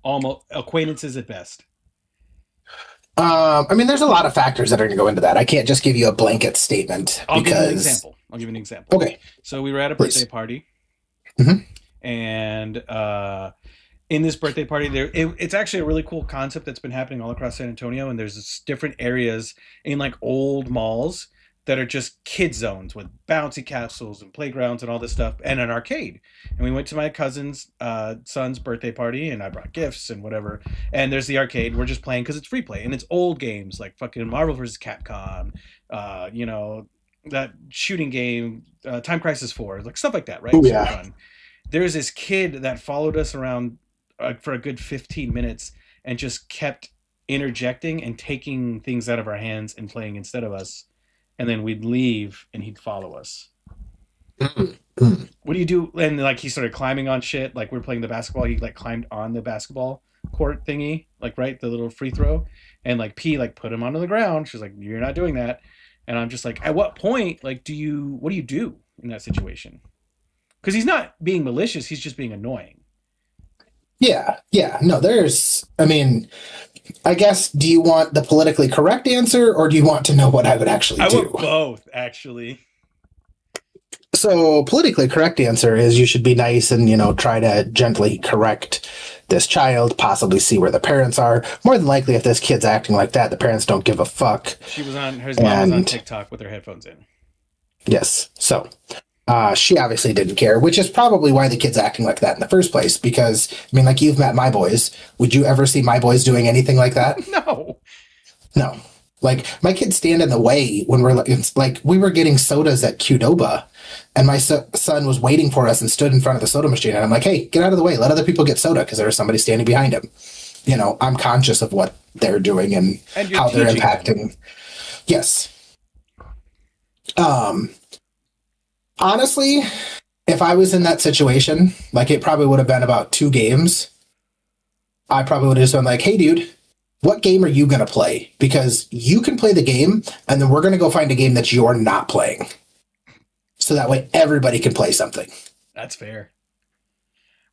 Almost acquaintances at best. I mean, there's a lot of factors that are going to go into that. I can't just give you a blanket statement I'll give you an because. example. I'll give you an example. Okay, So we were at a birthday please. party, Hmm. and in this birthday party, it's actually a really cool concept that's been happening all across San Antonio. And there's different areas in like old malls that are just kid zones with bouncy castles and playgrounds and all this stuff, and an arcade. And we went to my cousin's son's birthday party, and I brought gifts and whatever. And there's the arcade. We're just playing because it's free play, and it's old games like fucking Marvel vs. Capcom, you know, that shooting game, Time Crisis 4, like stuff like that, right? Oh Super yeah. fun. There's this kid that followed us around for a good 15 minutes and just kept interjecting and taking things out of our hands and playing instead of us. And then we'd leave and he'd follow us. Mm, mm. What do you do? And like he started climbing on shit. Like we're playing the basketball. He like climbed on the basketball court thingy, like right, the little free throw. And like P like put him onto the ground. She's like, "You're not doing that." And I'm just like, at what point, like, what do you do in that situation? Because he's not being malicious. He's just being annoying. Yeah, yeah. No, I mean, I guess, do you want the politically correct answer or do you want to know what I would actually I do? want both, actually. So, politically correct answer is you should be nice and, try to gently correct this child, possibly see where the parents are. More than likely, if this kid's acting like that, the parents don't give a fuck. His mom was on And TikTok with her headphones in. yes, so she obviously didn't care, which is probably why the kid's acting like that in the first place. Because, I mean, like you've met my boys. Would you ever see my boys doing anything like that? No. No. Like my kids stand in the way when it's like we were getting sodas at Qdoba and my son was waiting for us and stood in front of the soda machine. And I'm like, hey, get out of the way. Let other people get soda because there was somebody standing behind him. I'm conscious of what they're doing and And you're how they're teaching them. impacting. Yes. Um, Honestly, if I was in that situation, like it probably would have been about two games. I probably would have just been like, hey, dude, what game are you going to play? Because you can play the game, and then we're going to go find a game that you're not playing. So that way everybody can play something. That's fair.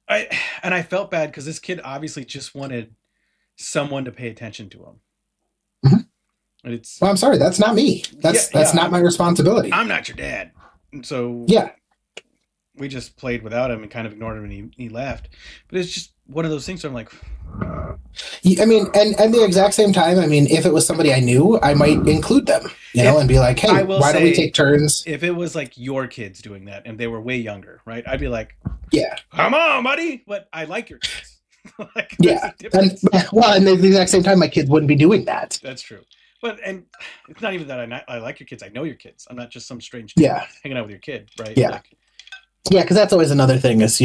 I and I felt bad because this kid obviously just wanted someone to pay attention to him. Mhm. And it's Well, I'm sorry, that's not me. yeah, That's yeah. not my responsibility. I'm not your dad. And so Yeah. we just played without him and kind of ignored him and he left. But it's just one of those things where I'm like, I mean, and the exact same time, I mean, if it was somebody I knew, I might include them, if and be like, I hey, will why don't we say, take turns? if it was like your kids doing that and they were way younger, right? I'd be like, Yeah. come on, buddy. But I like your kids. Like there's Yeah. a And difference. well, and at the exact same time, my kids wouldn't be doing that. That's true. But and it's not even that I like your kids. I know your kids. I'm not just some strange dude Yeah. hanging out with your kid, right? Yeah. Like Yeah, because that's always another thing is,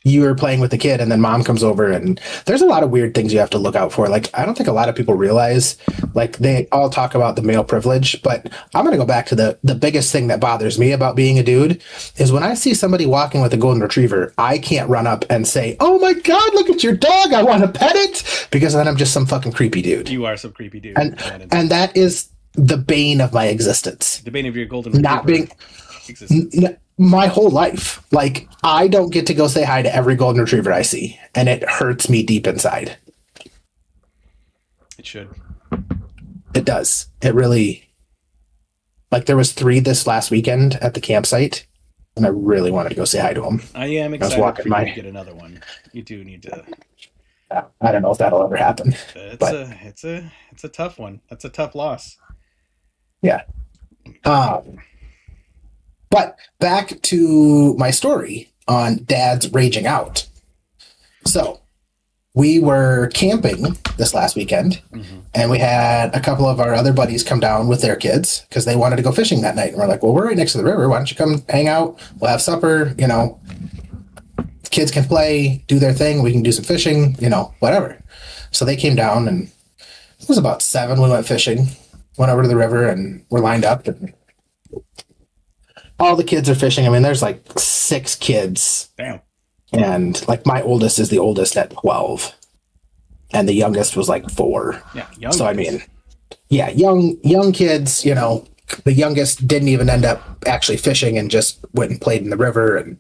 you were playing with the kid and then mom comes over and there's a lot of weird things you have to look out for. Like, I don't think a lot of people realize, like, they all talk about the male privilege, but I'm going to go back to the biggest thing that bothers me about being a dude is when I see somebody walking with a golden retriever, I can't run up and say, oh my God, look at your dog. I want to pet it, because then I'm just some fucking creepy dude. you are some creepy dude. And, and that is the bane of my existence. the bane of your golden Not retriever being, existence. my whole life. Like, I don't get to go say hi to every golden retriever I see, and it hurts me deep inside. It should. It does. It really, like, there was 3 this last weekend at the campsite, and I really wanted to go say hi to them. I am I was excited walking for you my. to get another one. You do need to. I don't know if that'll ever happen, It's but a tough one. That's a tough loss. yeah. Um, but back to my story on Dad's raging out. So we were camping this last weekend, Mm-hmm. and we had a couple of our other buddies come down with their kids because they wanted to go fishing that night. And we're like, well, we're right next to the river. Why don't you come hang out? We'll have supper. Kids can play, do their thing. We can do some fishing, whatever. So they came down, and it was about 7. We went fishing, went over to the river, and we're lined up. And all the kids are fishing. I mean, there's like 6 kids, Damn. and like my oldest is the oldest at 12, and the youngest was like 4. Yeah. Young. So I kids. mean, yeah, young kids, the youngest didn't even end up actually fishing and just went and played in the river and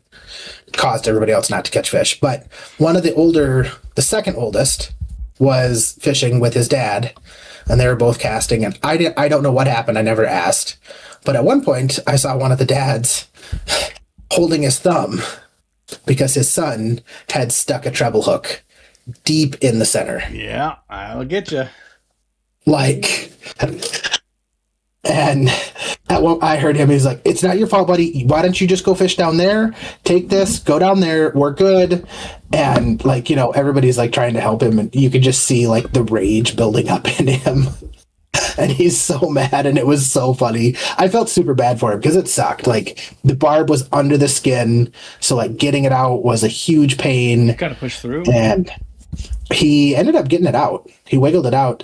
caused everybody else not to catch fish. But one of the second oldest, was fishing with his dad, and they were both casting. And I don't know what happened. I never asked. But at one point, I saw one of the dads holding his thumb because his son had stuck a treble hook deep in the center. Yeah, I'll get you. Like, and at one, I heard him. He's like, "It's not your fault, buddy. Why don't you just go fish down there? Take this, go down there. We're good." And like, everybody's like trying to help him, and you could just see like the rage building up in him. And he's so mad, and it was so funny. I felt super bad for him because it sucked. Like, the barb was under the skin, so like getting it out was a huge pain. Gotta push through. And he ended up getting it out. He wiggled it out,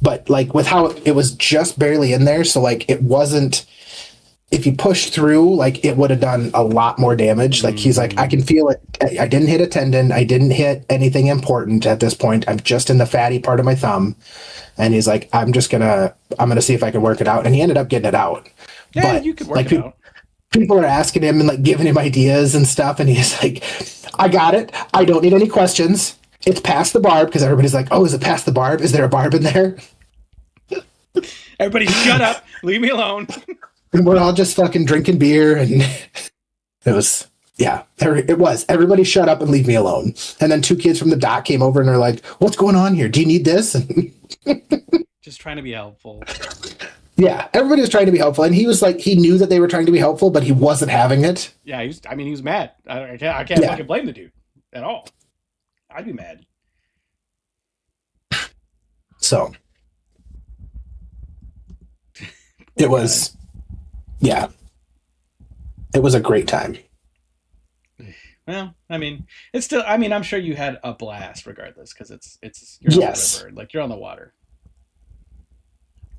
but like with how it was just barely in there, so like it wasn't. If he pushed through, like it would have done a lot more damage. Like he's like, I can feel it. I didn't hit a tendon. I didn't hit anything important at this point. I'm just in the fatty part of my thumb. And he's like, I'm gonna see if I can work it out. And he ended up getting it out. Yeah, but, you could work like, it out. People are asking him and like giving him ideas and stuff. And he's like, I got it. I don't need any questions. It's past the barb, because everybody's like, oh, is it past the barb? Is there a barb in there? Everybody shut up. Leave me alone. And we're all just fucking drinking beer, and it was, yeah, it was. Everybody shut up and leave me alone. And then 2 kids from the dock came over and they're like, what's going on here? Do you need this? Just trying to be helpful. Yeah, everybody was trying to be helpful. And he was like, he knew that they were trying to be helpful, but he wasn't having it. Yeah, he was mad. I can't fucking blame the dude at all. I'd be mad. So it was, yeah, it was a great time. Well, I mean, it's still. I mean, I'm sure you had a blast regardless, because you're Yes. on the river, like you're on the water.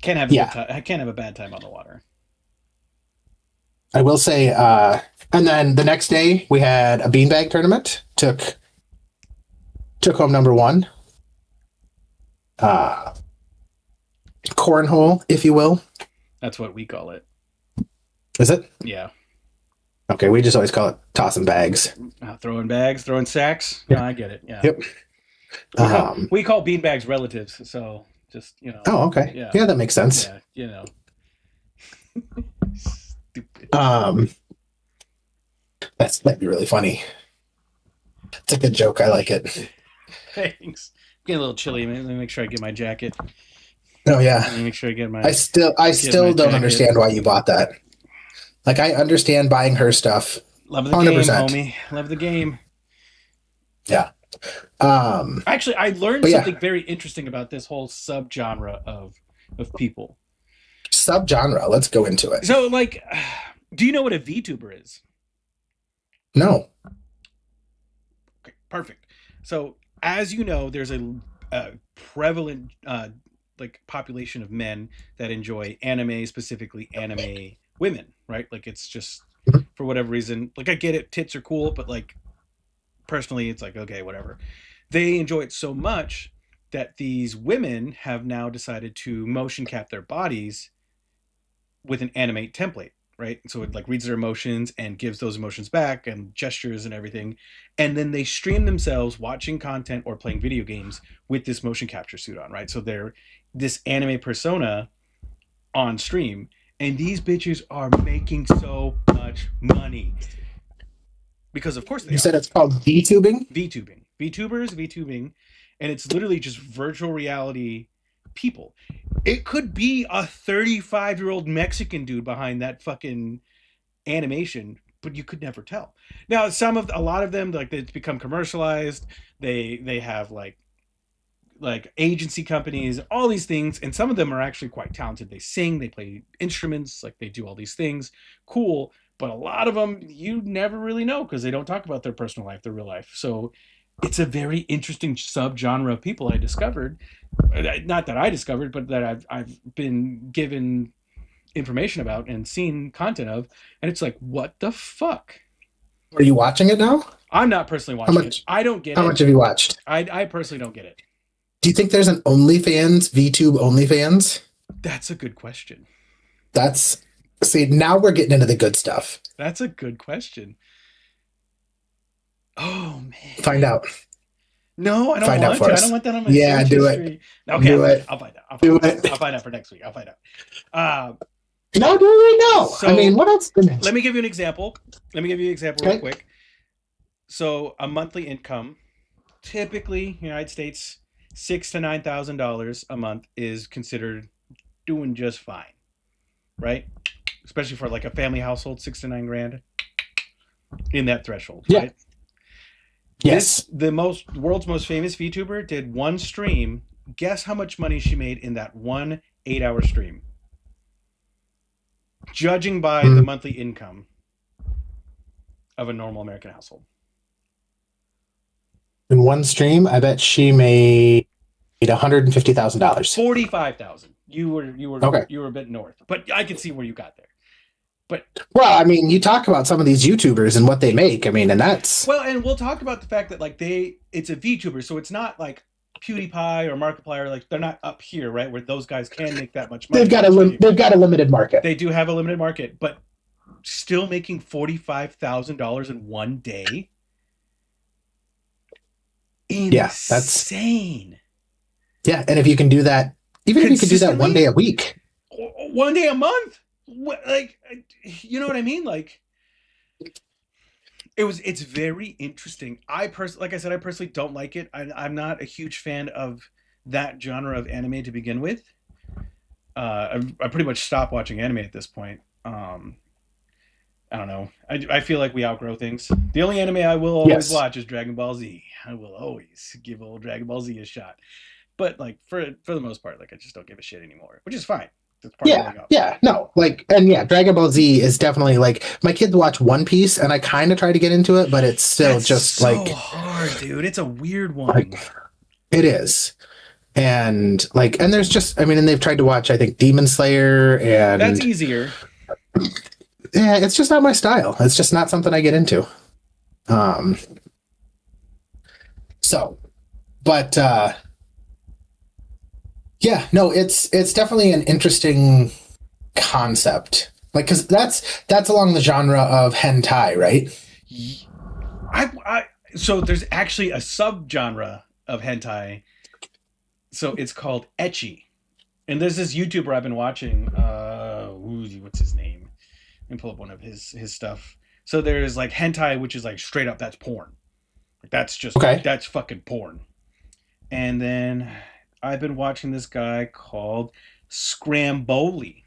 Can't have I can't have a bad time on the water. I will say, and then the next day we had a beanbag tournament. Took home number 1. Cornhole, if you will. That's what we call it. Is it? Yeah. Okay, we just always call it tossing bags. Throwing bags, throwing sacks. No, I get it. Yeah. Yep. We call beanbags relatives, so just Oh, okay. Yeah, that makes sense. Yeah, Stupid. That'd be really funny. It's a good joke. I like it. Thanks. Getting a little chilly. Let me make sure I get my jacket. Oh yeah. Let me make sure I get my. I still don't jacket. understand why you bought that. Like, I understand buying her stuff. Love the 100%. game, homie. Love the game. Yeah. Actually, I learned yeah. something very interesting about this whole subgenre of people. Subgenre. Let's go into it. So, like, do you know what a VTuber is? No. Okay, perfect. So, as you know, there's a prevalent like population of men that enjoy anime, specifically anime women, right? Like, it's just for whatever reason. Like, I get it, tits are cool, but like personally, it's like, okay, whatever. They enjoy it so much that these women have now decided to motion cap their bodies with an anime template, right? So it like reads their emotions and gives those emotions back and gestures and everything. And then they stream themselves watching content or playing video games with this motion capture suit on, right? So they're this anime persona on stream, and these bitches are making so much money. Because of course they You said it's called VTubing? VTubing, and it's literally just virtual reality people. It could be a 35-year-old Mexican dude behind that fucking animation, but you could never tell. Now, a lot of them, like, it's become commercialized. They have like agency companies, all these things, and some of them are actually quite talented. They sing, they play instruments, like they do all these things. Cool. But a lot of them you never really know because they don't talk about their personal life, their real life. So it's a very interesting subgenre of people I discovered. Not that I discovered, but that I've been given information about and seen content of. And it's like, what the fuck? Are you watching it now? I'm not personally watching it. I don't get it. How much have you watched? I personally don't get it. Do you think there's an OnlyFans, VTube OnlyFans? That's a good question. That's see, now we're getting into the good stuff. That's a good question. Oh Find man. out. No, I don't Find out want for to. I don't us. want that on my Yeah, search do it. history. Okay, I'll Do find out. it. I'll find out. I'll find Do out. it. I'll find out for next week. I'll find out. Uh, No, do it right now. I so mean, what else? let me give you an example. Let me give you an example real Okay. quick. So a monthly income, typically United States, $6,000 to $9,000 a month is considered doing just fine, right? Especially for like a family household, 6 to 9 grand in that threshold, Yeah. right? This Yes. the most world's most famous VTuber did one stream. Guess how much money she made in that one 8 hour stream? Judging by the Mm. monthly income of a normal American household. In one stream, I bet she made $150,000. 45,000. You were Okay. you were a bit north, but I can see where you got there. But Well, I mean, you talk about some of these YouTubers and what they make. I mean, and that's well, and we'll talk about the fact that like it's a VTuber, so it's not like PewDiePie or Markiplier. Like they're not up here, right, where those guys can make that much money. they've got a limited market. They do have a limited market, but still making $45,000 in one day. Yeah, that's Insane. yeah. And if you can do that, even if you could do that one Consistently? day a week, One day a month. Like, you know what I mean? Like, it's very interesting. Like I said, I personally don't like it. I'm not a huge fan of that genre of anime to begin with. I pretty much stopped watching anime at this point. I don't know. I feel like we outgrow things. The only anime I will always yes, watch is Dragon Ball Z. I will always give old Dragon Ball Z a shot. But like for the most part, like I just don't give a shit anymore, which is fine. That's part of yeah, growing up. yeah, no, like, and yeah, Dragon Ball Z is definitely like my kids watch One Piece, and I kind of try to get into it, but it's still That's just so like hard, dude. It's a weird one. like it is. And like, and there's just, I mean, and they've tried to watch, I think, Demon Slayer, That's and easier. yeah, it's just not my style. It's just not something I get into. Um, so, but yeah, no, it's definitely an interesting concept. Like, because that's along the genre of hentai, right? I so there's actually a subgenre of hentai. So it's called ecchi, and there's this YouTuber I've been watching. What's his name? Let me pull up one of his stuff. So there's like hentai, which is like straight up that's porn. Like Okay. that's fucking porn. And then I've been watching this guy called Scramboli,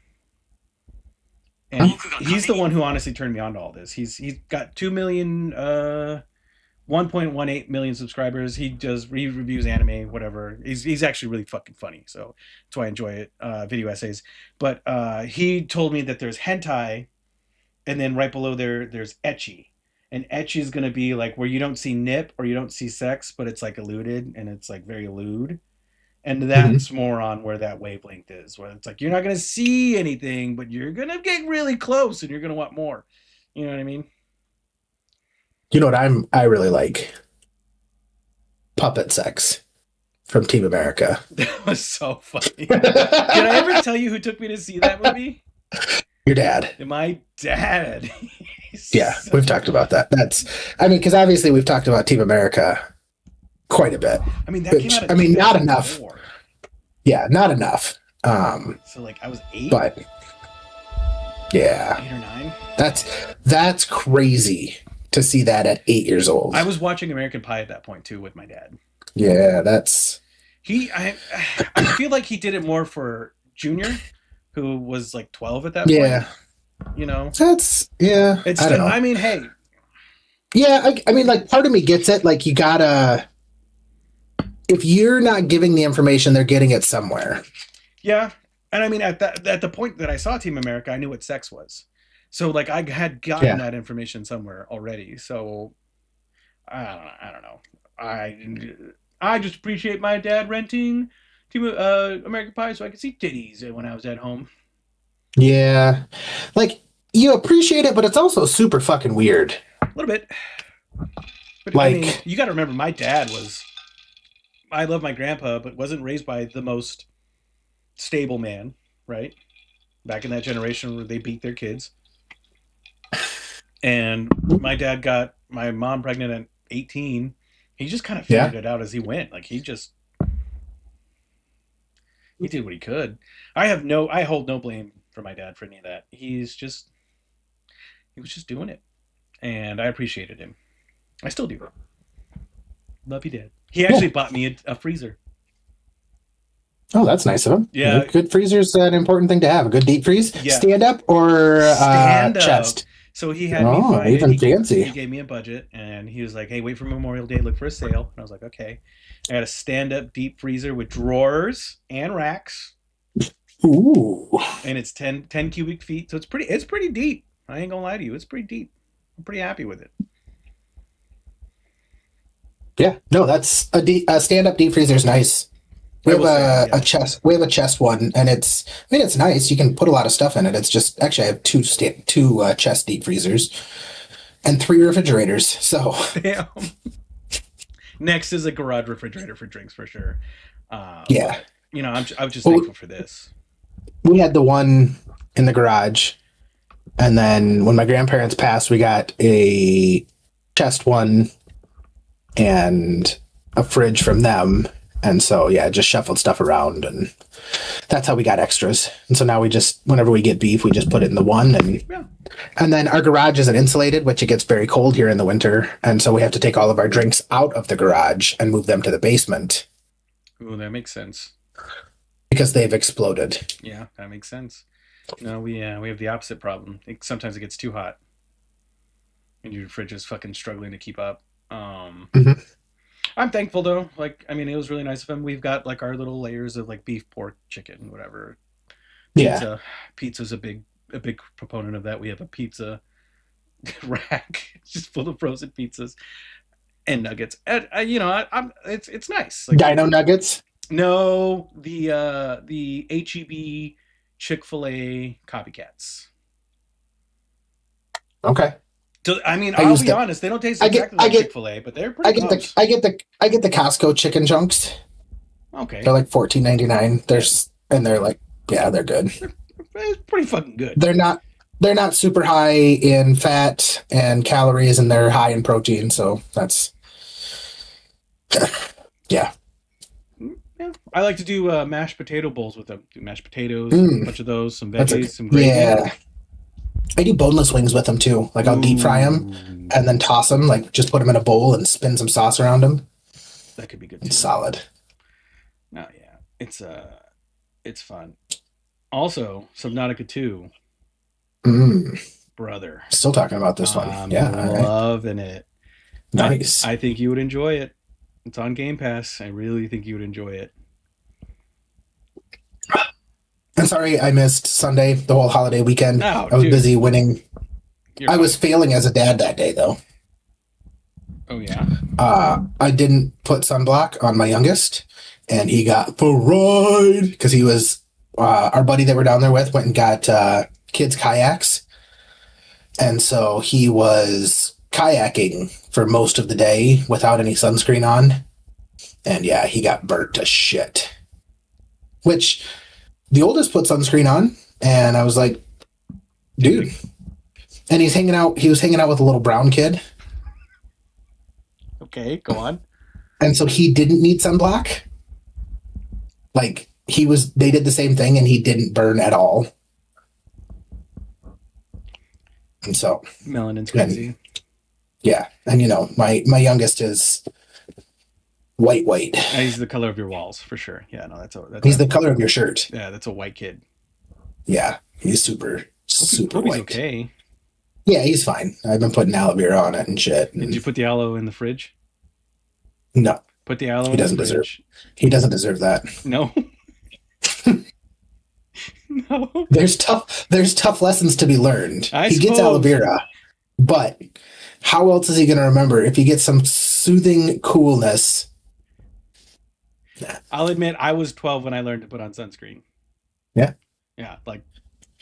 and he's the one who honestly turned me on to all this. He's got 2 million 1.18 million subscribers. He does reviews anime, whatever. He's actually really fucking funny, so that's why I enjoy it. Video essays, but he told me that there's hentai, and then right below there's ecchi, and ecchi is gonna be like where you don't see nip or you don't see sex, but it's like alluded and it's like very lewd, and Mhm. that's more on where that wavelength is, where it's like you're not gonna see anything, but you're gonna get really close and you're gonna want more. You know what I mean? You know what I really like? Puppet sex from Team America. That was so funny. Did I ever tell you who took me to see that movie? Your dad. My dad. Yeah, we've talked about that. That's, I mean, because obviously we've talked about Team America quite a bit. I mean, that came Which, out of I mean, not enough. 2004. Yeah, not enough. So like I was eight, But yeah, 8 or 9. that's crazy to see that at 8 years old. I was watching American Pie at that point too with my dad. Yeah, that's I feel like he did it more for Junior, who was like 12 at that yeah, point. You know, that's yeah. it's I don't know. I mean, hey, Yeah, I mean, like, part of me gets it. Like, you gotta, if you're not giving the information, they're getting it somewhere. yeah, and I mean at the point that I saw Team America, I knew what sex was. So like I had gotten Yeah. that information somewhere already. So I don't know. I just appreciate my dad renting Team American Pie so I could see titties when I was at home. Yeah, like, you appreciate it, but it's also super fucking weird. A little bit. But I Like, mean, you got to remember, my dad was. I love my grandpa, but wasn't raised by the most stable man, right? back in that generation where they beat their kids. And my dad got my mom pregnant at 18. He just kind of Yeah. figured it out as he went. Like he did what he could. I hold no blame for my dad for any of that. He was just doing it, and I appreciated him. I still do. Love you, Dad. He actually bought me a freezer. Oh, that's nice of him. Yeah. Good freezer's an important thing to have. A good deep freeze. Yeah. Stand up or Stand up. chest? So he had me Oh, find even he fancy. gave me a budget, and he was like, "Hey, wait for Memorial Day, look for a sale." And I was like, "Okay." I got a stand-up deep freezer with drawers and racks, Ooh. and it's 10 cubic feet, so it's pretty deep. I ain't gonna lie to you, it's pretty deep. I'm pretty happy with it. Yeah. No, that's a stand-up deep freezer is nice. We I have will say, yeah. a chest. We have a chest one, and it's nice. You can put a lot of stuff in it. It's just actually I have two chest deep freezers and 3 refrigerators. So Damn. Next is a garage refrigerator for drinks for sure. yeah, You know, I was just Well, thankful for this. we had the one in the garage, and then when my grandparents passed, we got a chest one and a fridge from them. And so, yeah, just shuffled stuff around, and that's how we got extras. And so now we just, whenever we get beef, we just put it in the one, Yeah. and then our garage isn't insulated, which it gets very cold here in the winter, and so we have to take all of our drinks out of the garage and move them to the basement Ooh, that makes sense. because they've exploded. Yeah, that makes sense. No, we have the opposite problem. Sometimes it gets too hot, and your fridge is fucking struggling to keep up. Mhm. I'm thankful though. Like, I mean, it was really nice of him. We've got like our little layers of like beef, pork, chicken, whatever. Yeah, Pizza. Pizza's a big proponent of that. We have a pizza rack just full of frozen pizzas and nuggets. And, I'm it's nice. Like, Dino Nuggets. no, the HEB Chick-fil-A copycats. Okay, So, I mean, I I'll use be the- honest. They don't taste I get- exactly I like get- Chick-fil-A, but they're I pretty get close. I get the Costco chicken chunks. Okay, They're like $14.99. They're like, yeah, they're good. it's pretty fucking good. They're not super high in fat and calories, and they're high in protein. So that's yeah. Yeah. I like to do mashed potato bowls with them. Do mashed potatoes, Mm. a bunch of those, some That's veggies, some gravy. yeah. I do boneless wings with them too. Like I'll deep fry them Ooh, and then toss them. Like just put them in a bowl and spin some sauce around them. that could be good It's too. solid. No, yeah, it's fun. Also, Subnautica 2, Mm. brother. Still talking about this one. I'm Yeah. All right. loving it. Nice. I think you would enjoy it. It's on Game Pass. I really think you would enjoy it. I'm sorry I missed Sunday, the whole holiday weekend. No, I was dude. busy winning. You're I was failing as a dad that day though. Oh yeah. I didn't put sunblock on my youngest, and he got fried because he was our buddy that we're down there with went and got kids kayaks, and so he was kayaking for most of the day without any sunscreen on, and yeah, he got burnt to shit. Which the oldest put sunscreen on, and I was like, dude. And he's hanging out. He was hanging out with a little brown kid. Okay, go on. And so he didn't need sunblock. Like they did the same thing and he didn't burn at all. And so, Melanin's crazy. yeah. And my youngest is white. He's the color of your walls for sure. Yeah, no, He's the color of your shirt. yeah, that's a white kid. Yeah. He's super Hope he's white. okay. Yeah, he's fine. I've been putting aloe vera on it and shit. Did you put the aloe in the fridge? No, Put the aloe He in the doesn't deserve- fridge. he doesn't deserve that. No. No. There's tough lessons to be learned. I He gets aloe suppose. vera, but how else is he going to remember if he gets some soothing coolness? I'll admit I was 12 when I learned to put on sunscreen. Yeah. Yeah, like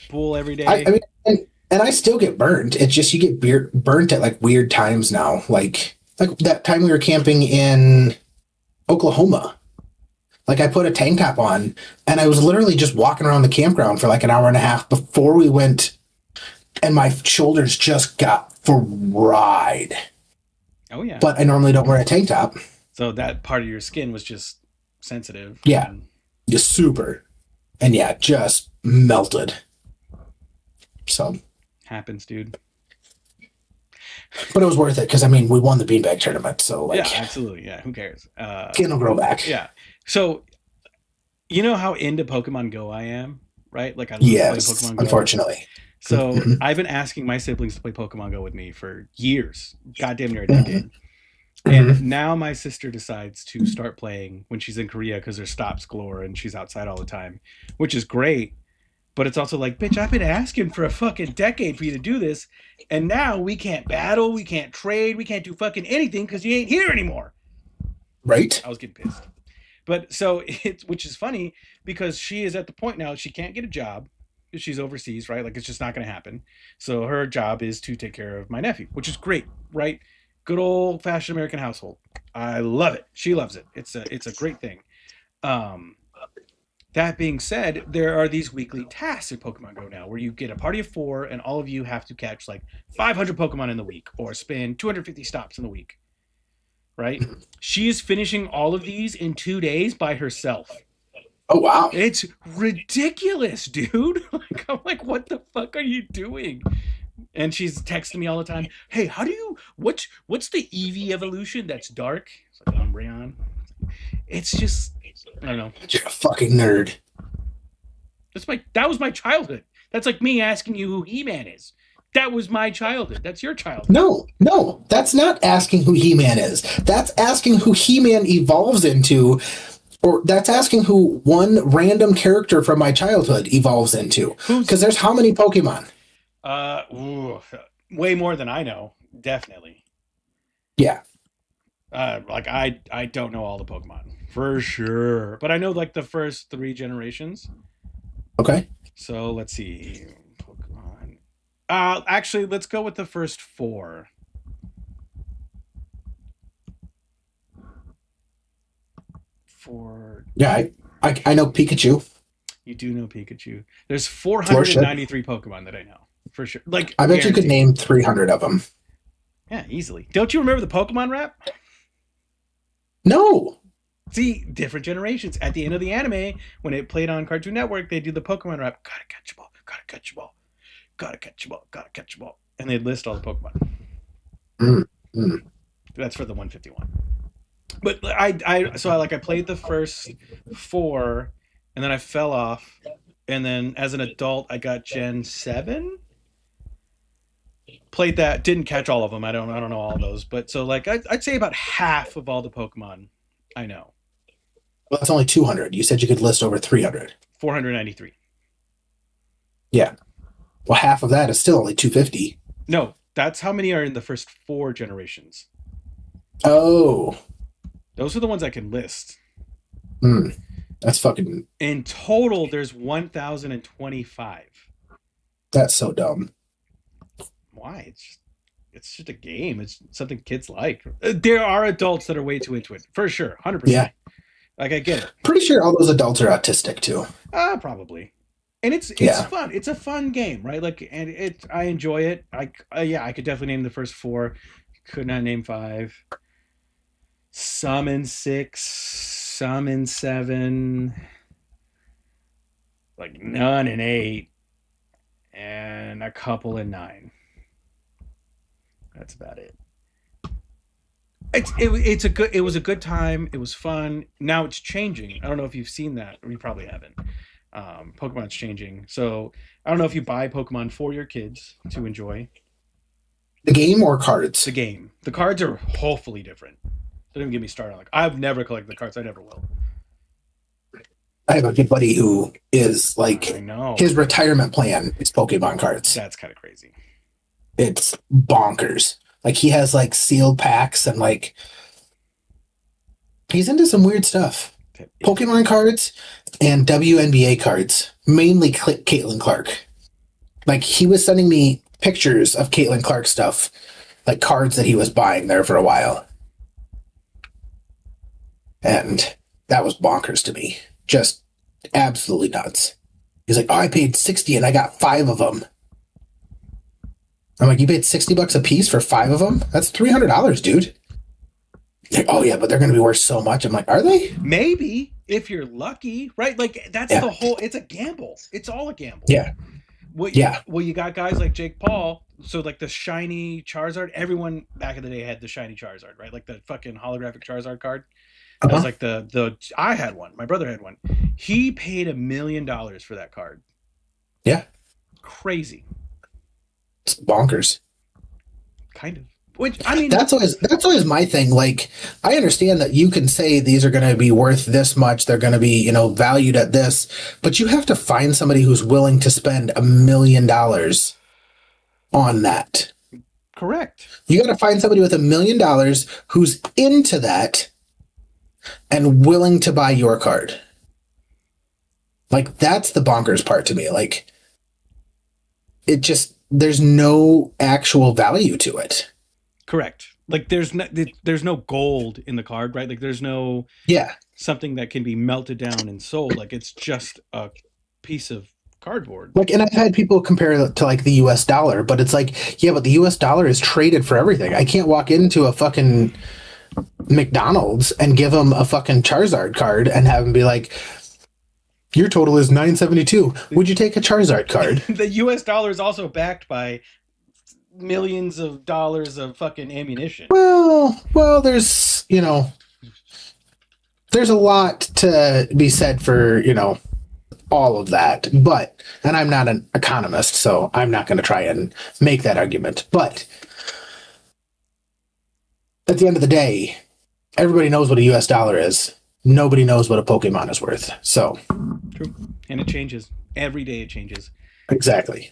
pool every day. I mean, and I still get burned. It's just you get burnt at like weird times now. Like that time we were camping in Oklahoma. Like I put a tank top on and I was literally just walking around the campground for like an hour and a half before we went, and my shoulders just got fried. Oh yeah. But I normally don't wear a tank top. So that part of your skin was just sensitive. Yeah. And Just super. And yeah, just melted. So, happens, dude. but it was worth it because I mean we won the beanbag tournament, so like Yeah, absolutely. Yeah, who cares? skin will grow back. Yeah. So, you know how into Pokemon Go I am, right? Like I love Yes, to play Pokemon Go. unfortunately. So Mhm. I've been asking my siblings to play Pokemon Go with me for years, goddamn near a decade. And Mhm. now my sister decides to start playing when she's in Korea because there's stops galore and she's outside all the time, which is great. But it's also like, bitch, I've been asking for a fucking decade for you to do this, and now we can't battle, we can't trade, we can't do fucking anything because you ain't here anymore. Right? I was getting pissed. But so it's, which is funny because she is at the point now she can't get a job because she's overseas, right? Like it's just not going to happen. So her job is to take care of my nephew, which is great, right? Good old fashioned American household. I love it. She loves it. It's a great thing. Um, that being said, there are these weekly tasks in Pokemon Go now where you get a party of 4 and all of you have to catch like 500 Pokemon in the week or spin 250 stops in the week, right? She is finishing all of these in 2 days by herself. Oh wow. It's ridiculous, dude. Like I'm like, what the fuck are you doing? And she's texting me all the time. Hey, how do you what's the Eevee evolution that's dark? It's like Umbreon. It's just I don't know. You're a fucking nerd. That was my childhood. That's like me asking you who He-Man is. That was my childhood. That's your childhood. No, that's not asking who He-Man is. That's asking who He-Man evolves into, or that's asking who one random character from my childhood evolves into. Because there's how many Pokemon? Way more than I know. Definitely. Yeah. Like I don't know all the Pokemon for sure, but I know like the first 3 generations. Okay. So let's see, Pokemon. Actually, let's go with the first 4. Yeah, I know Pikachu. You do know Pikachu. There's 493 Pokemon that I know for sure. Like I bet you could name 300 of them. Yeah, easily. Don't you remember the Pokemon rap? No. See, different generations. At the end of the anime, when it played on Cartoon Network, they do the Pokemon rap. Gotta catch a ball. Gotta catch a ball. Gotta catch a ball. Gotta catch a ball. And they'd list all the Pokemon. That's for the 151. But I played the first 4, and then I fell off. And then as an adult, I got Gen 7. Played that, didn't catch all of them. I don't know all those, but so like I'd say about half of all the Pokemon I know. Well, that's only 200. You said you could list over 300. 493. Yeah. Well, half of that is still only 250. No, that's how many are in the first 4 generations. Oh. Those are the ones I can list. That's fucking... In total, there's 1,025. That's so dumb. Why? It's just a game. It's something kids like. There are adults that are way too into it, for sure, 100%. Yeah. Like I get it. Pretty sure all those adults are autistic too. Probably. And it's fun. It's a fun game, right? Like, and I enjoy it. I could definitely name the first 4. Could not name 5. Some in 6, some in 7, like none in 8, and a couple in 9. That's about it. It was a good time. It was fun. Now it's changing. I don't know if you've seen that, or you probably haven't. Pokemon's changing. So I don't know if you buy Pokemon for your kids to enjoy. The game or cards? The game. The cards are hopefully different. Don't even get me started. Like I've never collected the cards. I never will. I have a good buddy who is like, I know. His retirement plan is Pokemon cards. That's kind of crazy. It's bonkers. Like he has like sealed packs and like he's into some weird stuff. Pokemon cards and WNBA cards, mainly Caitlin Clark. Like he was sending me pictures of Caitlin Clark stuff, like cards that he was buying there for a while. And That was bonkers to me. Just absolutely nuts. He's like, oh, I paid 60 and I got 5 of them. I'm like, you paid $60 a piece for 5 of them? That's $300, dude. Like, oh yeah, but they're going to be worth so much. I'm like, are they? Maybe if you're lucky, right? Like that's Yeah. the whole. It's a gamble. It's all a gamble. Yeah. Yeah. Well, you got guys like Jake Paul. So like the shiny Charizard. Everyone back in the day had the shiny Charizard, right? Like the fucking holographic Charizard card. That was Uh-huh. like the. I had one. My brother had one. He paid $1 million for that card. Yeah. Crazy. It's bonkers. Kind of. Which I mean, That's always my thing. Like, I understand that you can say these are going to be worth this much, they're going to be, valued at this, but you have to find somebody who's willing to spend $1 million on that. correct. You got to find somebody with $1 million who's into that and willing to buy your card. Like, that's the bonkers part to me. Like, there's no actual value to it. Correct. Like there's no gold in the card, right? Like there's no Yeah. something that can be melted down and sold. Like it's just a piece of cardboard. Like, and I've had people compare it to like the US dollar, but it's like, yeah, but the US dollar is traded for everything. I can't walk into a fucking McDonald's and give them a fucking Charizard card and have them be like, your total is 972. Would you take a Charizard card? The US dollar is also backed by millions of dollars of fucking ammunition. Well, there's a lot to be said for, all of that. But, and I'm not an economist, so I'm not going to try and make that argument. But at the end of the day, everybody knows what a US dollar is. Nobody knows what a Pokemon is worth. So, True. And it changes. Every day it changes. exactly.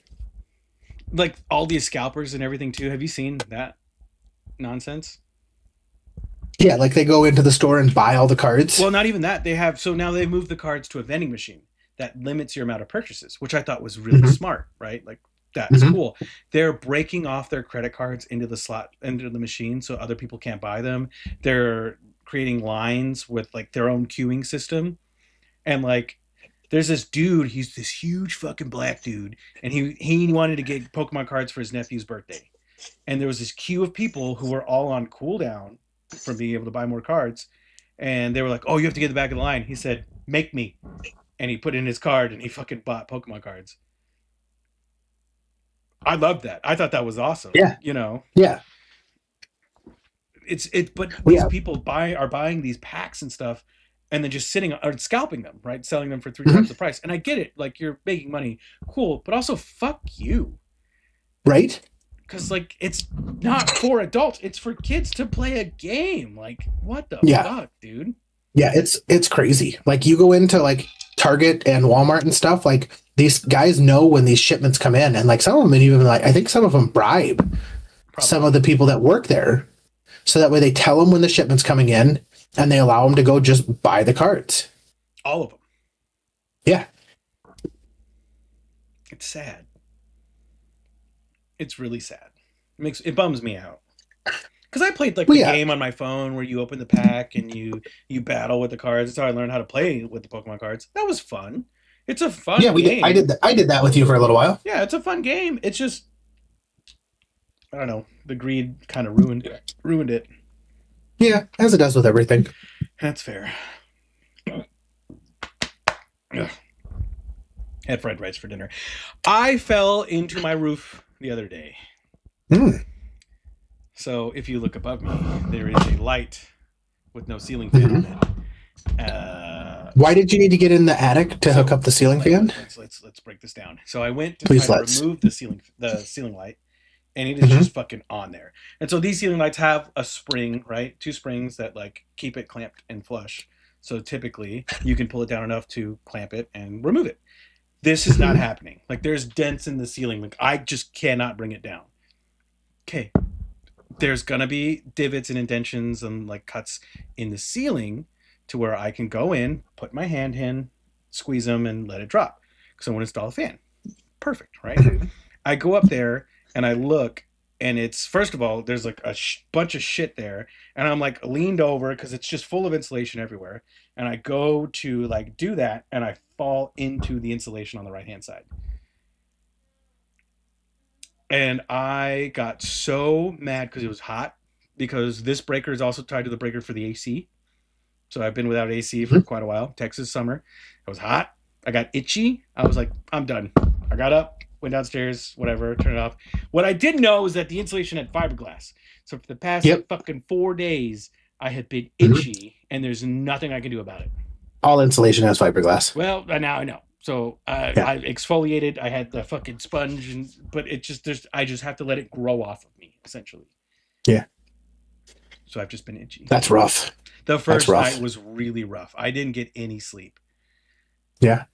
Like all these scalpers and everything too. Have you seen that nonsense? Yeah, like they go into the store and buy all the cards. Well, not even that. So now they've moved the cards to a vending machine that limits your amount of purchases, which I thought was really smart, right? Like that's cool. They're breaking off their credit cards into the machine so other people can't buy them. They're creating lines with like their own queuing system. And like there's this dude, he's this huge fucking black dude, and he wanted to get Pokemon cards for his nephew's birthday. And there was this queue of people who were all on cooldown from being able to buy more cards. And they were like, oh, you have to get to the back of the line. He said, make me. And he put in his card and he fucking bought Pokemon cards. I loved that. I thought that was awesome. Yeah. Yeah. But these people are buying these packs and stuff and then just sitting or scalping them, right? Selling them for 3 times the price. And I get it. Like you're making money. Cool. But also fuck you. Right? Because like it's not for adults. It's for kids to play a game. Like what the fuck, dude? Yeah, it's crazy. Like you go into like Target and Walmart and stuff, like these guys know when these shipments come in, and like some of them even like I think some of them bribe some of the people that work there, so that way they tell them when the shipment's coming in, and they allow them to go just buy the cards. All of them. Yeah, it's sad. It's really sad. It bums me out. Because I played like the game on my phone where you open the pack and you battle with the cards. That's how I learned how to play with the Pokemon cards. That was fun. It's a fun game. I did that with you for a little while. Yeah, it's a fun game. It's just I don't know. The greed kind of ruined it. Yeah, as it does with everything. That's fair. Ugh. Had fried rice for dinner. I fell into my roof the other day. So if you look above me, there is a light with no ceiling fan on it. Why did you need to get in the attic to hook up the ceiling fan? Let's break this down. So I went to try to remove the ceiling light, and it is just fucking on there. And so these ceiling lights have a spring, right? 2 springs that like keep it clamped and flush. So typically you can pull it down enough to clamp it and remove it. This is not happening. Like there's dents in the ceiling. Like I just cannot bring it down. Okay. There's gonna be divots and indentions and like cuts in the ceiling to where I can go in, put my hand in, squeeze them, and let it drop. Because I want to install a fan. Perfect, right? I go up there and I look, and it's first of all, there's like a bunch of shit there, and I'm like leaned over because it's just full of insulation everywhere. and I go to like do that, and I fall into the insulation on the right hand side. And I got so mad because it was hot, because this breaker is also tied to the breaker for the AC. So I've been without AC for quite a while. Texas summer. It was hot. I got itchy. I was like, I'm done. I got up, went downstairs, whatever, turned it off. What I didn't know is that the insulation had fiberglass. So for the past Yep. like fucking 4 days, I had been itchy, and there's nothing I can do about it. All insulation has fiberglass. Well, now I know. So Yeah. I exfoliated. I had the fucking sponge, but it just I just have to let it grow off of me, essentially. Yeah. So I've just been itchy. That's rough. The first rough. night was really rough. I didn't get any sleep. Yeah.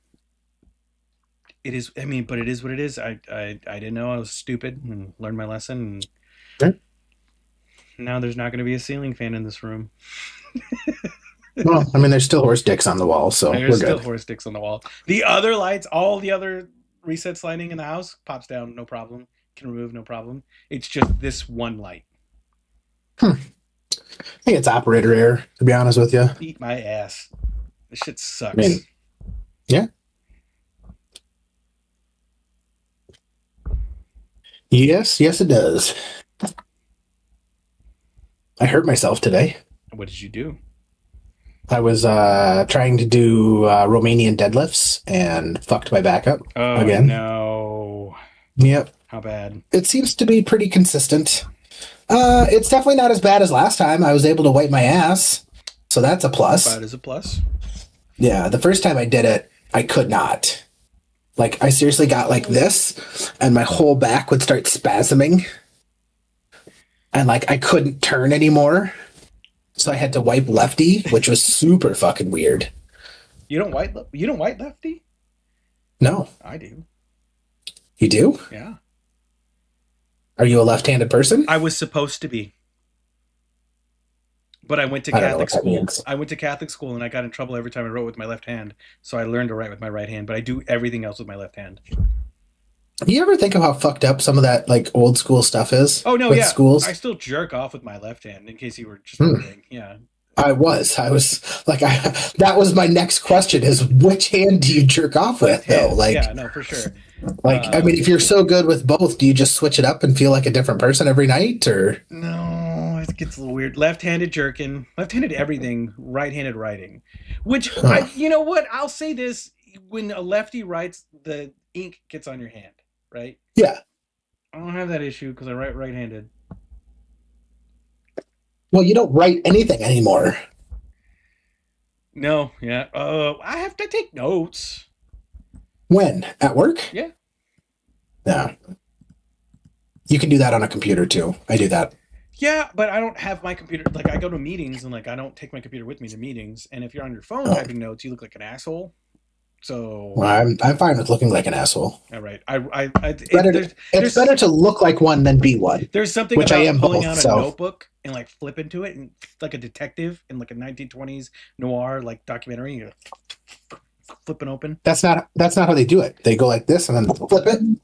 It is. I mean, but it is what it is. I didn't know. I was stupid and learned my lesson. And Yeah. now there's not going to be a ceiling fan in this room. Well, I mean, there's still horse dicks on the wall, so There's we're still good. horse sticks on the wall. The other lights, all the other resets lighting in the house pops down, no problem. Can remove, no problem. It's just this one light. I think it's operator error, to be honest with you. Eat my ass. This shit sucks. I mean, yeah. Yes, it does. I hurt myself today. What did you do? I was trying to do Romanian deadlifts and fucked my back up Oh, again. no. Yep. How bad? It seems to be pretty consistent. It's definitely not as bad as last time. I was able to wipe my ass, so that's a plus. Bad is a plus. Yeah, the first time I did it, I could not. Like, I seriously got like this, and my whole back would start spasming. And, like, I couldn't turn anymore. So I had to wipe lefty, which was super fucking weird. You don't white lefty? No. I do. You do? Yeah. Are you a left-handed person? I was supposed to be. But I went to I don't know Catholic what that school. means. I went to Catholic school, and I got in trouble every time I wrote with my left hand. So I learned to write with my right hand, but I do everything else with my left hand. You ever think of how fucked up some of that, like, old school stuff is? Oh, no, with yeah. schools? I still jerk off with my left hand, in case you were just wondering. Yeah. I was like, that was my next question is which hand do you jerk off with, Left hand. though? Like, Yeah, no, for sure. I mean, if you're so good with both, do you just switch it up and feel like a different person every night, or? No, it gets a little weird. Left-handed jerking, left-handed everything, right-handed writing. Which, you know what? I'll say this. When a lefty writes, the ink gets on your hand, right? Yeah. I don't have that issue because I write right-handed. Well, you don't write anything anymore. No, yeah. I have to take notes. When? At work? Yeah. Yeah. You can do that on a computer too. I do that. Yeah, but I don't have my computer. Like, I go to meetings, and, like, I don't take my computer with me to meetings. And if you're on your phone typing notes, you look like an asshole. So, Well, I'm fine with looking like an asshole. all right. It's better to look like one than be one. There's something Which I about am pulling both, out a so. notebook and, like, flipping to it, and like a detective in, like, a 1920s noir, like, documentary. You're flipping open. That's not how they do it. They go like this and then flip it, and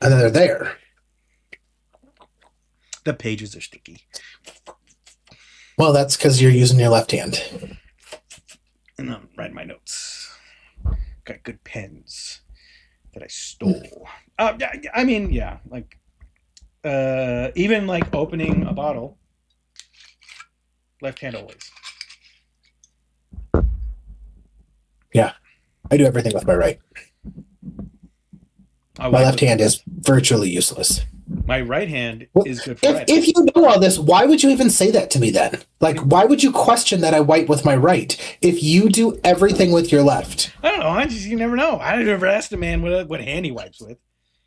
then they're there. The pages are sticky. Well, that's because you're using your left hand. And I'm writing my notes. Got good pens that I stole. Yeah, I mean, yeah, like, even like opening a bottle, left hand always. Yeah, I do everything with my right. My left hand is virtually useless. My right hand is good for writing. If you know all this, why would you even say that to me then? Like, why would you question that I wipe with my right if you do everything with your left? I don't know. You never know. I never asked a man what hand he wipes with.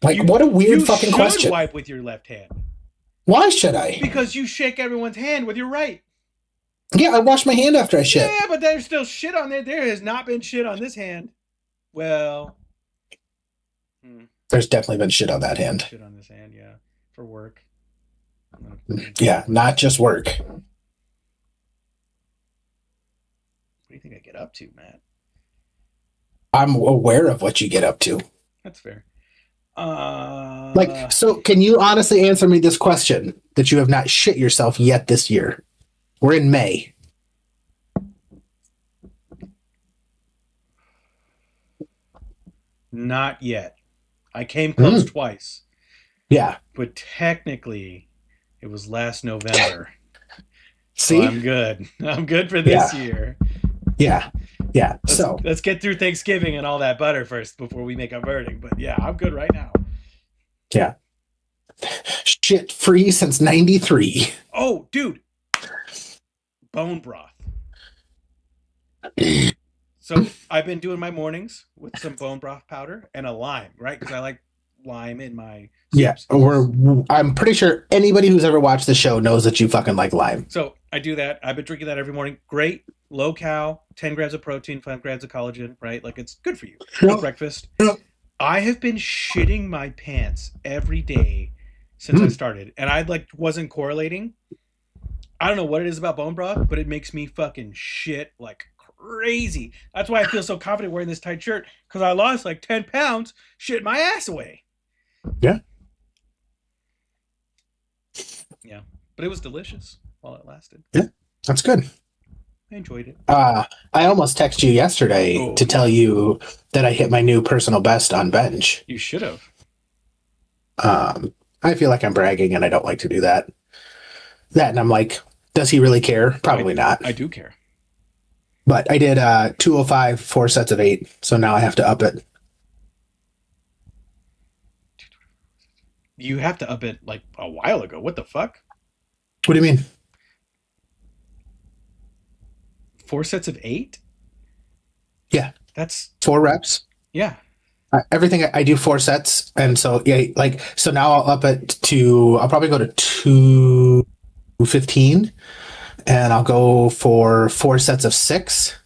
Like, what a weird fucking You question. should wipe with your left hand. Why should I? Because you shake everyone's hand with your right. Yeah, I wash my hand after I shit. Yeah, but there's still shit on there. There has not been shit on this hand. Well, There's definitely been shit on that hand. shit on this hand, yeah, for work. Yeah, not just work. What do you think I get up to, Matt? I'm aware of what you get up to. That's fair. So can you honestly answer me this question that you have not shit yourself yet this year? We're in May. Not yet. I came close twice, Yeah. but technically it was last November. So See? I'm good. I'm good for Yeah. this year. Yeah. Yeah. Let's So, let's get through Thanksgiving and all that butter first before we make a verdict. But yeah, I'm good right now. yeah. Shit free since 93. Oh, dude, bone broth. So I've been doing my mornings with some bone broth powder and a lime, right? Because I like lime in my Yeah. soups. I'm pretty sure anybody who's ever watched the show knows that you fucking like lime. So I do that. I've been drinking that every morning. Great, low cal, 10 grams of protein, 5 grams of collagen, right? Like it's good for you. Good breakfast. I have been shitting my pants every day since I started, and I like wasn't correlating. I don't know what it is about bone broth, but it makes me fucking shit like crazy. That's why I feel so confident wearing this tight shirt, because I lost like 10 pounds shitting my ass away. Yeah. Yeah. But it was delicious while it lasted. Yeah. That's good. I enjoyed it. I almost texted you yesterday to tell you that I hit my new personal best on bench. You should have. I feel like I'm bragging and I don't like to do that. And I'm like, does he really care? Probably not. I do care. But I did 205, 4 sets of 8. So now I have to up it. You have to up it like a while ago. What the fuck? What do you mean? 4 sets of 8? Yeah. That's 4 reps. Yeah. Everything I do 4 sets. And so, yeah, like, so now I'll up it to, I'll probably go to 215 and I'll go for 4 sets of 6.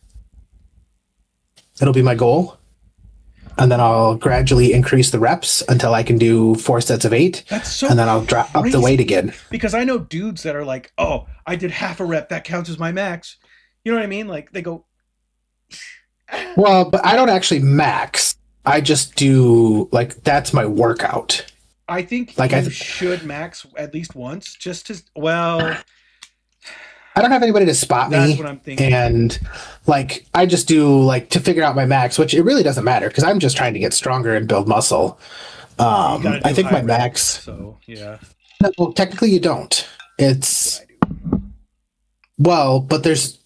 It'll be my goal. And then I'll gradually increase the reps until I can do 4 sets of 8. That's so and then I'll drop up the weight again. Because I know dudes that are like, oh, I did half a rep. That counts as my max. You know what I mean? Like they go. Well, but I don't actually max. I just do like that's my workout. I think like you should max at least once, just to. Well, I don't have anybody to spot me. That's what I'm thinking. And like I just do like to figure out my max, which it really doesn't matter because I'm just trying to get stronger and build muscle. I think my max. So yeah. Well, technically you don't. It's. Well, but there's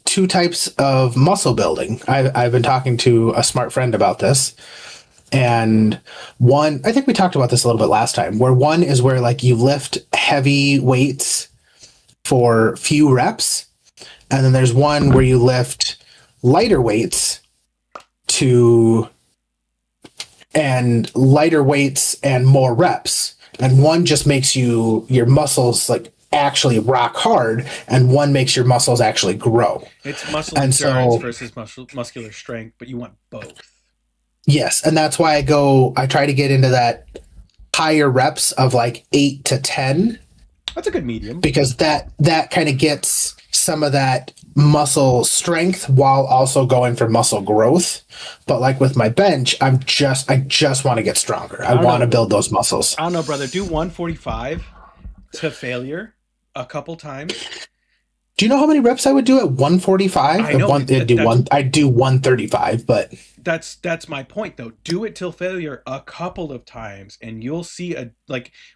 2 types of muscle building. I've been talking to a smart friend about this. And one, I think we talked about this a little bit last time, where one is where like you lift heavy weights for few reps. And then there's one where you lift lighter weights and more reps. And one just makes your muscles like actually rock hard, and one makes your muscles actually grow. It's muscle endurance versus muscular strength, but you want both. Yes, and that's why I try to get into that higher reps of like 8 to 10. That's a good medium. Because that kind of gets some of that muscle strength while also going for muscle growth. But like with my bench, I just want to get stronger. I want to build those muscles. I don't know, brother. Do 145 to failure a couple times. Do you know how many reps I would do at 145? I know. I'd do 135, but that's my point though. Do it till failure a couple of times and you'll see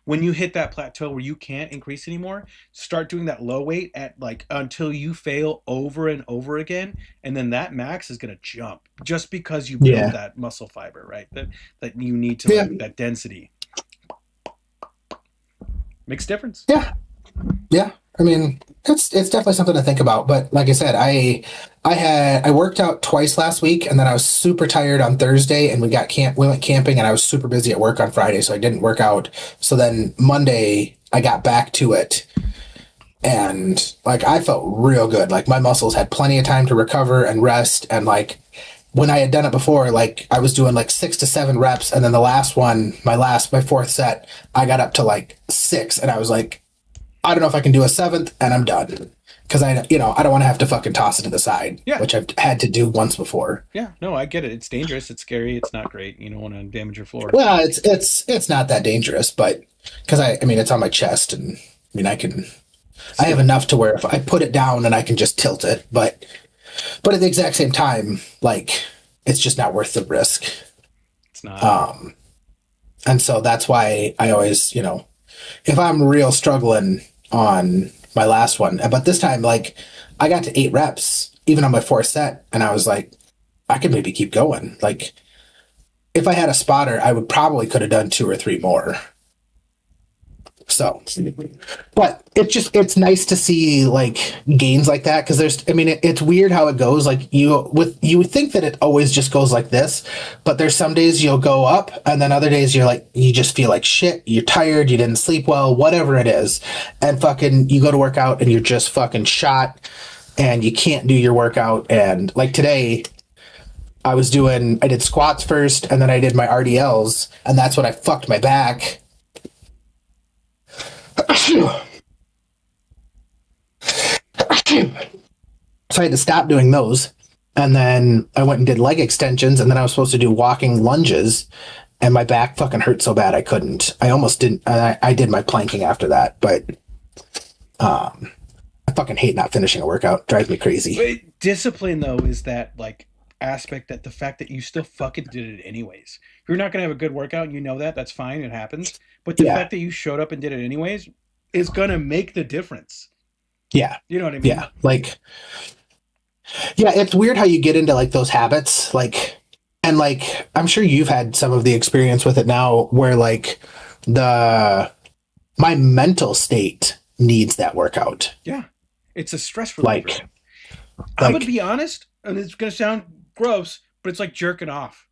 when you hit that plateau where you can't increase anymore, start doing that low weight at like until you fail over and over again, and then that max is going to jump just because you build that muscle fiber, right? That you need to that density. Makes a difference. Yeah. I mean, it's definitely something to think about. But like I said, I worked out twice last week, and then I was super tired on Thursday, and we went camping, and I was super busy at work on Friday, so I didn't work out. So then Monday I got back to it, and like I felt real good. Like my muscles had plenty of time to recover and rest, and like when I had done it before, like I was doing like 6 to 7 reps, and then the last one, my 4th set, I got up to like 6, and I was like, I don't know if I can do a 7th, and I'm done. Because I don't want to have to fucking toss it to the side, which I've had to do once before. Yeah, no, I get it. It's dangerous. It's scary. It's not great. You don't want to damage your floor. Well, it's not that dangerous, but because I mean, it's on my chest, and I mean, I have enough to where if I put it down and I can just tilt it, but at the exact same time, like it's just not worth the risk. It's not. And so that's why I always, if I'm real struggling on my last one, but this time, like, I got to 8 reps, even on my 4th set, and I was like, I could maybe keep going. Like, if I had a spotter, I would probably could have done 2 or 3 more. So, but it's nice to see like gains like that, because it's weird how it goes. Like you would think that it always just goes like this, but there's some days you'll go up, and then other days you just feel like shit. You're tired, you didn't sleep well, whatever it is, and fucking you go to work out and you're just fucking shot, and you can't do your workout. And like today, I did squats first, and then I did my RDLs, and that's when I fucked my back. So I had to stop doing those, and then I went and did leg extensions, and then I was supposed to do walking lunges, and my back fucking hurt so bad I couldn't. I almost didn't. I did my planking after that, but I fucking hate not finishing a workout. Drives me crazy. But discipline though is that like aspect, that the fact that you still fucking did it anyways. If you're not gonna have a good workout, you know that's fine, it happens. But the fact that you showed up and did it anyways is gonna make the difference. Yeah. You know what I mean? Yeah. Like, yeah, it's weird how you get into like those habits, like, and like I'm sure you've had some of the experience with it now where like my mental state needs that workout. Yeah. It's a stress reliever. Like I'm gonna be honest, and it's gonna sound gross, but it's like jerking off.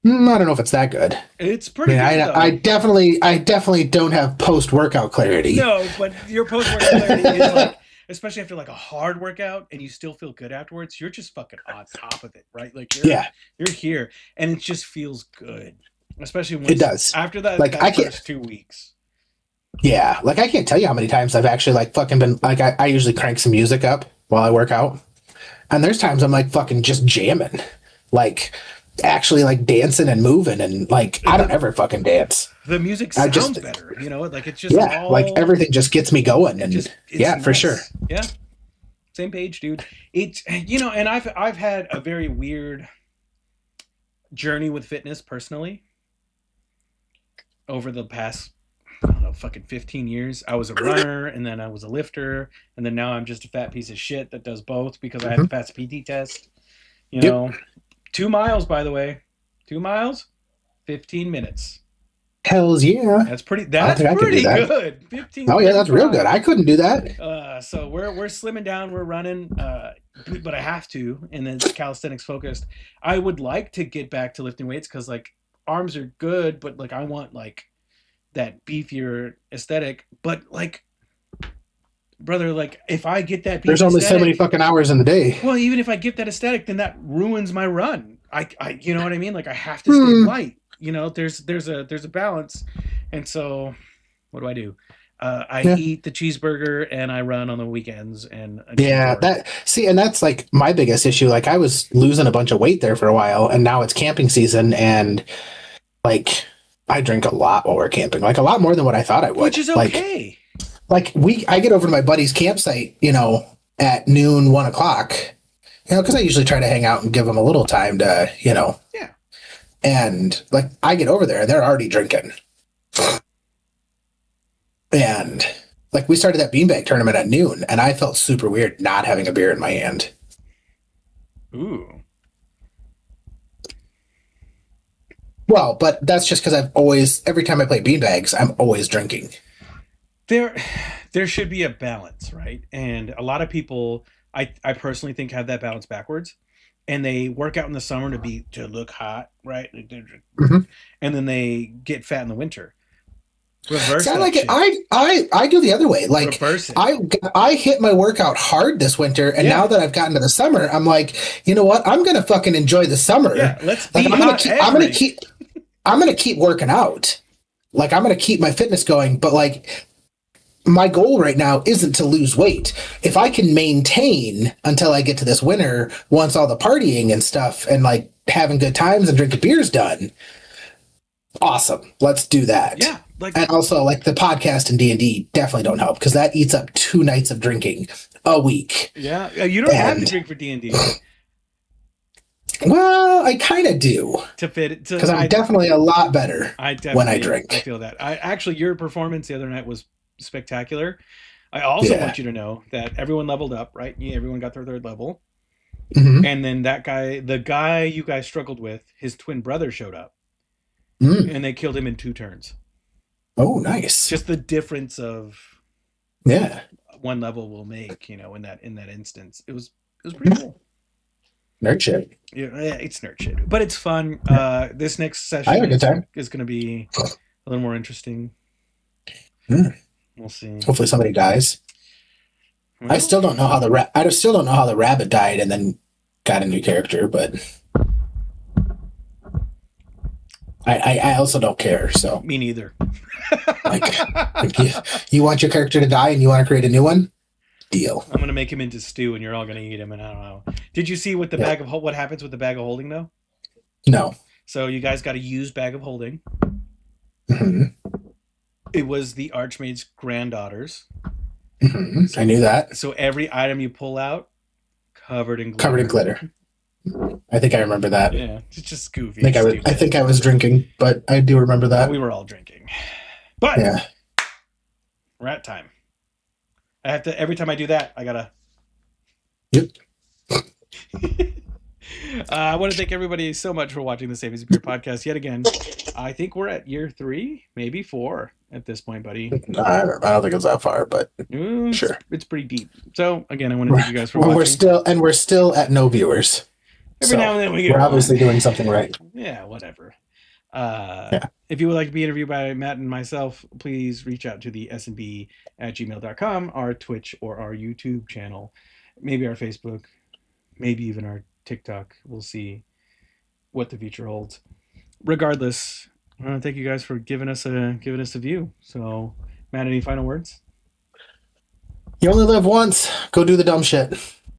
I don't know if it's that good. It's pretty good. I definitely don't have post-workout clarity. No, but your post-workout clarity is like, especially after like a hard workout and you still feel good afterwards, you're just fucking on top of it, right? Like you're here, and it just feels good. Especially when it does. After that, like that first 2 weeks. Yeah, like I can't tell you how many times I've actually like fucking been like I usually crank some music up while I work out. And there's times I'm like fucking just jamming. Like actually like dancing and moving, and like I don't ever fucking dance. The music sounds better, like it's just like everything just gets me going, and it's for sure. Yeah, same page, dude. It's and I've had a very weird journey with fitness personally over the past, I don't know, fucking 15 years. I was a runner, and then I was a lifter, and then now I'm just a fat piece of shit that does both because I had to pass a PT test. 2 miles, by the way. 2 miles, 15 minutes. Hells yeah. That's pretty good. 15 Oh yeah, that's real good. I couldn't do that. So we're slimming down, we're running, but I have to, and then it's calisthenics focused. I would like to get back to lifting weights because like arms are good, but like I want like that beefier aesthetic. But like, brother, like if I get that, there's only so many fucking hours in the day. Well, even if I get that aesthetic, then that ruins my run. I you know what I mean? Like I have to stay light. There's a balance, and so what do? I eat the cheeseburger and I run on the weekends, and and that's like my biggest issue. Like I was losing a bunch of weight there for a while, and now it's camping season, and like I drink a lot while we're camping, like a lot more than what I thought I would, which is okay. Like I get over to my buddy's campsite, at noon, 1 o'clock, because I usually try to hang out and give them a little time to, Yeah. And like I get over there, they're already drinking. And like we started that beanbag tournament at noon, and I felt super weird not having a beer in my hand. Ooh. Well, but that's just because every time I play beanbags, I'm always drinking. There should be a balance, right? And a lot of people, I personally think, have that balance backwards, and they work out in the summer to look hot, right? Mm-hmm. And then they get fat in the winter. Reverse. I like it. I do the other way. Like I hit my workout hard this winter, and now that I've gotten to the summer, I'm like, you know what? I'm gonna fucking enjoy the summer. Yeah, let's be I'm gonna keep working out. Like I'm gonna keep my fitness going, but like my goal right now isn't to lose weight. If I can maintain until I get to this winter, once all the partying and stuff and like having good times and drinking beer's done, awesome. Let's do that. Yeah. And also like the podcast and D&D definitely don't help because that eats up 2 nights of drinking a week. Yeah. You don't have to drink for D&D. Well, I kind of do to fit it. because I'm definitely a lot better I when I definitely, I drink. feel that. I actually, your performance the other night was spectacular. I also Yeah. want you to know that everyone leveled up, right? Yeah, everyone got their third level, Hmm. and then that guy, the guy you guys struggled with, his twin brother showed up, Mm. and they killed him in 2 turns. Oh, nice. Just the difference of Yeah. one level will make, in that instance, it was pretty cool. Nerd shit. Yeah, it's nerd shit, but it's fun. This next I had session a good time. is going to be a little more interesting. Mm. We'll see. Hopefully somebody dies. I Well, still don't know how I still don't know how the rabbit died and then got a new character, but I also don't care. So me neither. like, you want your character to die and you want to create a new one? Deal. I'm gonna make him into stew, and you're all gonna eat him. And I don't know. Did you see Yeah. what happens with the bag of holding though? No. So you guys got to use bag of holding. Hmm. It was the Archmaid's granddaughter's. Hmm. I knew that. So every item you pull out, covered in glitter. Covered in glitter. I think I remember that. Yeah, it's just goofy. I think I was drinking, but I do remember that. We were all drinking. But Yeah. rat time. I have to every time I do that, I gotta. Yep. I want to thank everybody so much for watching the Savings of Beer podcast yet again. I think we're at year 3, maybe 4 at this point, buddy. I don't think it's that far, but sure. It's pretty deep. So again, I want to thank you guys for watching. We're still at no viewers. Every now and then we get we're obviously doing something right. Yeah, whatever. Yeah. If you would like to be interviewed by Matt and myself, please reach out to the snb@gmail.com, our Twitch or our YouTube channel, maybe our Facebook, maybe even our TikTok. We'll see what the future holds. Regardless, I want to thank you guys for giving us a view. So, Matt, any final words? You only live once. Go do the dumb shit.